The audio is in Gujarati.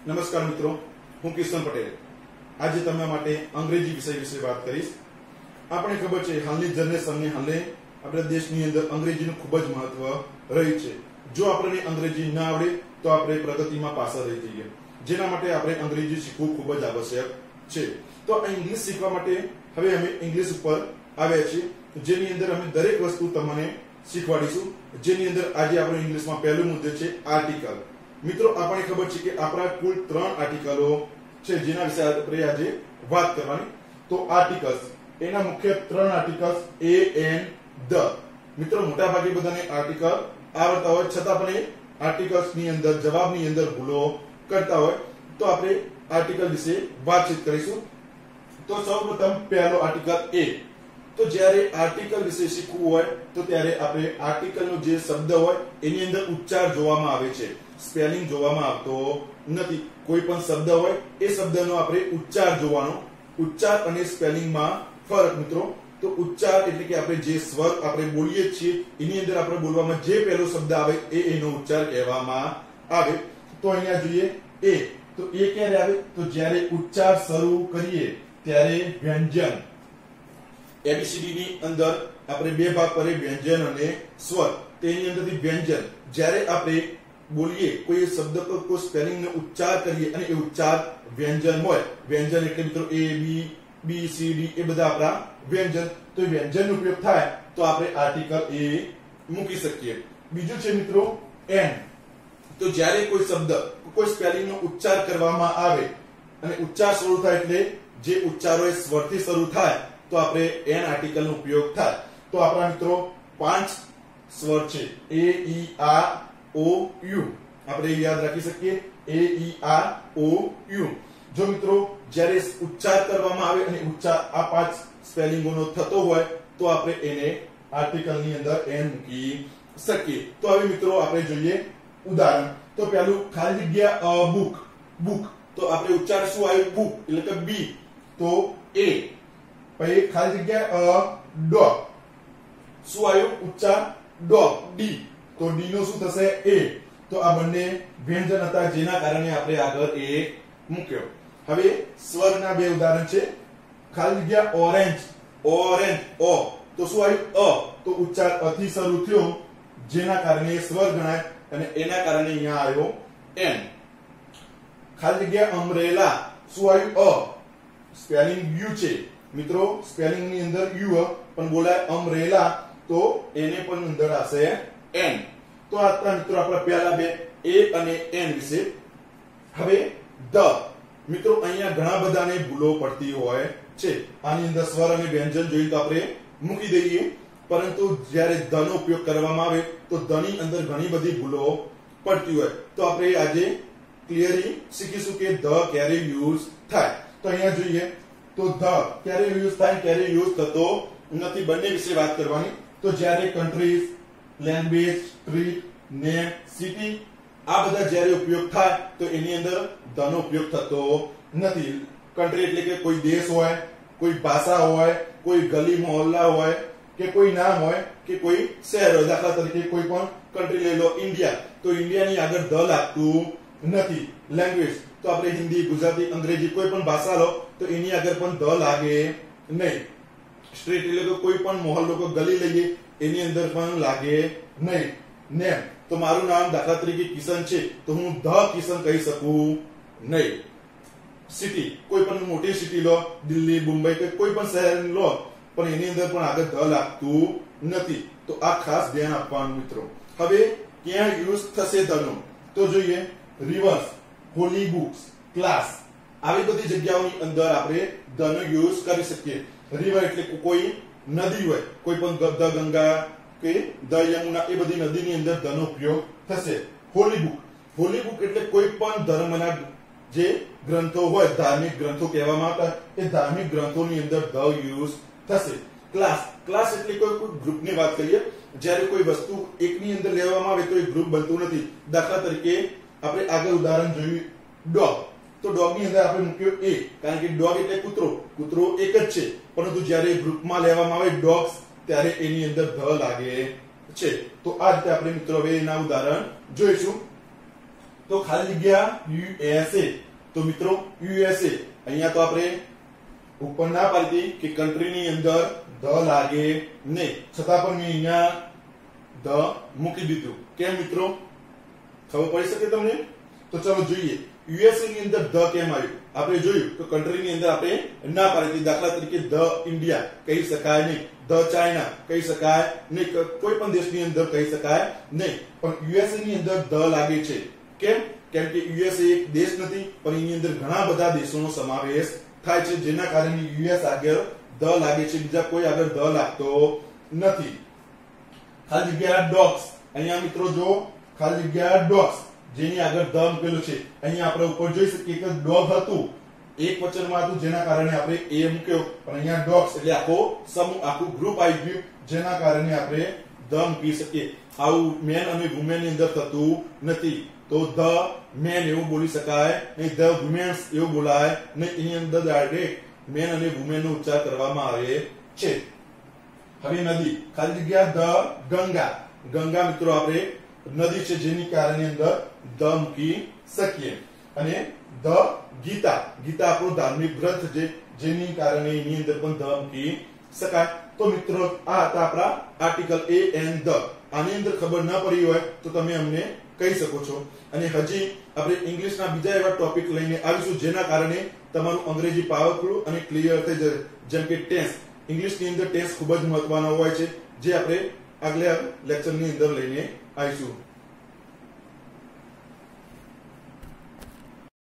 નમસ્કાર મિત્રો, હું કિશન પટેલ આજે તમારા માટે અંગ્રેજી વિષય વિશે વાત કરીશ। આપણે ખબર છે હાલની જનરેશનને હાલે આપણા દેશની અંદર અંગ્રેજીનું ખૂબ જ મહત્વ રહ્યું છે। જો આપણને અંગ્રેજી ન આવડે તો આપણે પ્રગતિમાં પાછળ રહી જઈએ, જેના માટે આપણે અંગ્રેજી શીખવું ખૂબ જ આવશ્યક છે। તો આ ઇંગ્લિશ શીખવા માટે હવે અમે ઇંગ્લિશ ઉપર આવ્યા છીએ, જેની અંદર અમે દરેક વસ્તુ તમને શીખવાડીશું। જેની અંદર આજે આપણો ઇંગ્લિશમાં પહેલો મુદ્દો છે આર્ટિકલ। મિત્રો, આપણને ખબર છે કે આપણા કુલ 3 આર્ટિકલો છે જેના વિશે આપણે આજે વાત કરવાની। તો આર્ટિકલ્સ, એના મુખ્ય 3 આર્ટિકલ્સ એ એન ધ। મિત્રો, મોટા ભાગે બધાને આર્ટિકલ આવડતા હોય છતાં પણ એ આર્ટિકલ્સ ની અંદર જવાબની અંદર ભૂલો કરતા હોય, તો આપણે આર્ટિકલ વિશે વાતચીત કરીશું। તો સૌપ્રથમ પહેલો આર્ટિકલ એ। તો જ્યારે આર્ટિકલ વિશે શીખવું હોય તો ત્યારે આપણે આર્ટિકલનો જે શબ્દ હોય એની અંદર ઉચ્ચાર જોવામાં આવે છે, સ્પેલિંગ જોવામાં આવતો નથી। કોઈ પણ શબ્દ હોય એ શબ્દનો આપણે ઉચ્ચાર જોવાનો। ઉચ્ચાર અને સ્પેલિંગમાં ફરક મિત્રો। તો ઉચ્ચાર એટલે કે આપણે જે સ્વર આપણે બોલીએ છીએ એની અંદર આપણે બોલવામાં જે પહેલો શબ્દ આવે એનો ઉચ્ચાર કહેવામાં આવે। તો અહીંયા જોઈએ એ। તો એ ક્યારે આવે? તો જ્યારે ઉચ્ચાર શરૂ કરીએ ત્યારે વ્યંજન એબીસીડી ની અંદર આપણે બે ભાગ કરીએ, વ્યંજન અને સ્વર। તેની અંદરથી વ્યંજન જ્યારે આપણે બોલીએ કોઈ શબ્દ પર કોઈ સ્પેલિંગ નો ઉચ્ચાર કરીએ અને એ ઉચ્ચાર વ્યંજન હોય, વ્યંજન એટલે મિત્રો એ બી બી સી ડી એ બધા આપણા વ્યંજન। તો વ્યંજનનો ઉપયોગ થાય તો આપણે આર્ટિકલ એ મૂકી શકીએ। બીજું છે મિત્રો એન। તો જ્યારે કોઈ શબ્દ કોઈ સ્પેલિંગ નો ઉચ્ચાર કરવામાં આવે અને ઉચ્ચાર શરૂ થાય એટલે જે ઉચ્ચારો એ સ્વરથી શરૂ થાય તો આપણે એન આર્ટિકલ નો ઉપયોગ થાય। તો આપણા મિત્રો 5 સ્વર છે એ ઈ આર ઓ યુ, આપણે યાદ રાખી શકીએ એ ઈ આર ઓ યુ। જો મિત્રો જ્યારે ઉચ્ચાર કરવામાં આવે અને ઉચ્ચાર આ 5 સ્પેલિંગોનો થતો હોય તો આપણે એને આર્ટિકલ ની અંદર એન મૂકી શકીએ। તો હવે મિત્રો આપણે જોઈએ ઉદાહરણ। તો પહેલું ખાલી જગ્યા બુક, બુક તો આપણે ઉચ્ચાર શું આવ્યું? બુક એટલે કે બી, તો એ। પછી ખાલી જગ્યા ડોગ, શું આવ્યું? ઉચ્ચાર ડોગ, ડી, તો ડી નો શું થશે? એ। તો આ બંને વ્યંજન હતા જેના કારણે આપણે આગળ એ મૂક્યો। હવે સ્વરના બે ઉદાહરણ છે। ખાલી જગ્યા ઓરેન્જ, ઓરેન્જ ઓ, તો શું આવ્યું? અ, તો ઉચ્ચાર અ થી શરૂ થયો જેના કારણે સ્વર ગણાય અને એના કારણે અહીંયા આવ્યો એન। ખાલી જગ્યા અમ્બ્રેલા, શું આવ્યું? અ, સ્પેલિંગ યુ છે મિત્રો, સ્પેલિંગ ની અંદર યુ પણ બોલાય અમ્બ્રેલા, તો એને પણ અંદર આવશે એન। તો આ મિત્રો આપણા પહેલા બે એ અને એન વિશે। હવે ધ। મિત્રો અહીંયા ઘણા બધાને ભૂલો પડતી હોય છે। આની અંદર સ્વર અને વ્યંજન જોઈએ તો આપણે મૂકી દઈએ, પરંતુ જ્યારે ધ નો ઉપયોગ કરવામાં આવે તો ધ ની અંદર ઘણી બધી ભૂલો પડતી હોય। તો આપણે આજે ક્લિયરલી શીખીશું કે ધ ક્યારે યુઝ થાય। તો અહીંયા જોઈએ તો ધ ક્યારે યુઝ થાય, ક્યારે યુઝ થતો નથી, બંને વિશે વાત કરવાની। તો જ્યારે countries, language, street, name, city આ બધા જ્યારે ઉપયોગ થાય તો એની અંદર ધ નો ઉપયોગ થતો નથી। કન્ટ્રી એટલે કે કોઈ દેશ હોય, કોઈ ભાષા હોય, કોઈ ગલી મોહલ્લા હોય કે કોઈ નામ હોય કે કોઈ શહેર હોય। દાખલા તરીકે કોઈ પણ કન્ટ્રી લઈ લો ઇન્ડિયા, તો ઇન્ડિયાની આગળ ધ લાગતું નથી। લેંગ્વેજ તો આપણે હિન્દી, ગુજરાતી, અંગ્રેજી કોઈ પણ ભાષા લો તો એની આગળ પણ ધ લાગે નહીં। સ્ટ્રીટ એટલે કે કોઈ પણ મોહલ્લો કે ગલી લઈએ એની અંદર પણ લાગે નહીં। નેમ તો મારું નામ દાખલા તરીકે કિશન છે તો હું ધ કિશન કહી શકું નહીં। સિટી કોઈ પણ મોટી સિટી લો, દિલ્હી, મુંબઈ કે કોઈ પણ શહેર લો પણ એની અંદર પણ આગળ ધ લાગતું નથી। તો આ ખાસ ધ્યાન આપવાનું મિત્રો। હવે ક્યાં યુઝ થશે ધ નો? તો જોઈએ રિવર્સ, હોલી બુક્સ, ક્લાસ આવી બધી જગ્યાઓની અંદર આપણે ધ નો યુઝ કરી શકીએ। રિવર એટલે કોઈ નદી હોય, કોઈ પણ ધ ગંગા કે ધ યમુના એ બધી નદીની અંદર ધ નો ઉપયોગ થશે। હોલી બુક, હોલી બુક એટલે કોઈ પણ ધર્મના જે ગ્રંથો હોય, ધાર્મિક ગ્રંથો કહેવામાં આવતા એ ધાર્મિક ગ્રંથોની અંદર ધ યુઝ થશે। ક્લાસ, ક્લાસ એટલે કોઈ ગ્રુપની વાત કરીએ, જ્યારે કોઈ વસ્તુ એકની અંદર લેવામાં આવે તો એ ગ્રુપ બનતું નથી। દાખલા તરીકે આપણે આગળ ઉદાહરણ જોયું ડોગ, તો ડોગ ની અંદર આપણે મૂક્યો એ, કારણ કે ડોગ એટલે કૂતરો, કૂતરો એક જ છે, પરંતુ જ્યારે ગ્રુપમાં લેવામાં આવે ડોગ્સ ત્યારે એની અંદર ધ લાગે છે। તો આ રીતે આપણે મિત્રો હવે એના ઉદાહરણ જોઈશું। તો તો ખાલી જગ્યા યુએસએ. તો મિત્રો યુએસએ અહીંયા તો આપણે ઉપર ના પાડી કે કન્ટ્રીની અંદર ધ લાગે નહીં, છતાં પણ મેં અહીંયા ધ મૂકી દીધું. કેમ મિત્રો, ખબર પડી શકે તમને? તો ચલો જોઈએ યુએસએ ની અંદર ધ કેમ આવ્યું. આપણે જોયું તો કન્ટ્રીની અંદર આપણે ના પાડી. દાખલા તરીકે ધ ઇન્ડિયા કહી શકાય નહીં, ધ ચાઇના કહી શકાય નહીં, કોઈ પણ દેશની અંદર કહી શકાય નહીં, પણ યુએસએ ની અંદર ધ લાગે છે. કેમ? કેમ કે યુએસએ એક દેશ નથી, પણ એની અંદર ઘણા બધા દેશોનો સમાવેશ થાય છે, જેના કારણે યુએસ આગળ ધ લાગે છે, બીજા કોઈ આગળ ધ લાગતો નથી. ખાલી જગ્યા ડોગ્સ. અહીંયા મિત્રો જો ખાલી જગ્યા ડોગ્સ જેની આગળ ધ મૂકેલું છે. અહીંયા આપણે ઉપર જોઈ શકીએ કે ડોગ હતું, એક વચનમાં હતું, જેના કારણે આપણે એ મૂક્યો, પણ અહીંયા ડોગ્સ એટલે આખો સમૂહ, આખું ગ્રુપ આવી ગયું, જેના કારણે આપણે ધ મૂકી શકીએ. આવું મેન અને વુમેન ની અંદર થતું નથી. તો ધ મેન એવું બોલી શકાય નહીં, ધ વુમેન્સ એવું બોલાય નહીં. એની અંદર ડાયરેક્ટ મેન અને વુમેન નો ઉચ્ચાર કરવામાં આવે છે. હવે નદી. ખાલી જગ્યા ધ ગંગા. ગંગા મિત્રો આપણે નદી છે, જેની કારણે અંદર ધ મૂકી શકીએ. અને ધ ગીતા. ગીતા આપણો ધાર્મિક ગ્રંથ છે, જેની કારણે એની અંદર પણ ધ મૂકી શકાય. તો મિત્રો આ હતા આપણા આર્ટિકલ એ એન્ડ ધ. આની અંદર ખબર ન પડી હોય તો તમે અમને કહી શકો છો. અને હજી આપણે ઇંગ્લિશના બીજા એવા ટોપિક લઈને આવીશું, જેના કારણે તમારું અંગ્રેજી પાવરફુલ અને ક્લિયર થઈ જશે. જેમ કે ટેન્સ. ઇંગ્લિશની અંદર ટેન્સ ખૂબ જ મહત્વનો હોય છે, જે આપણે આગલા લેક્ચરની અંદર લઈને આવીશું.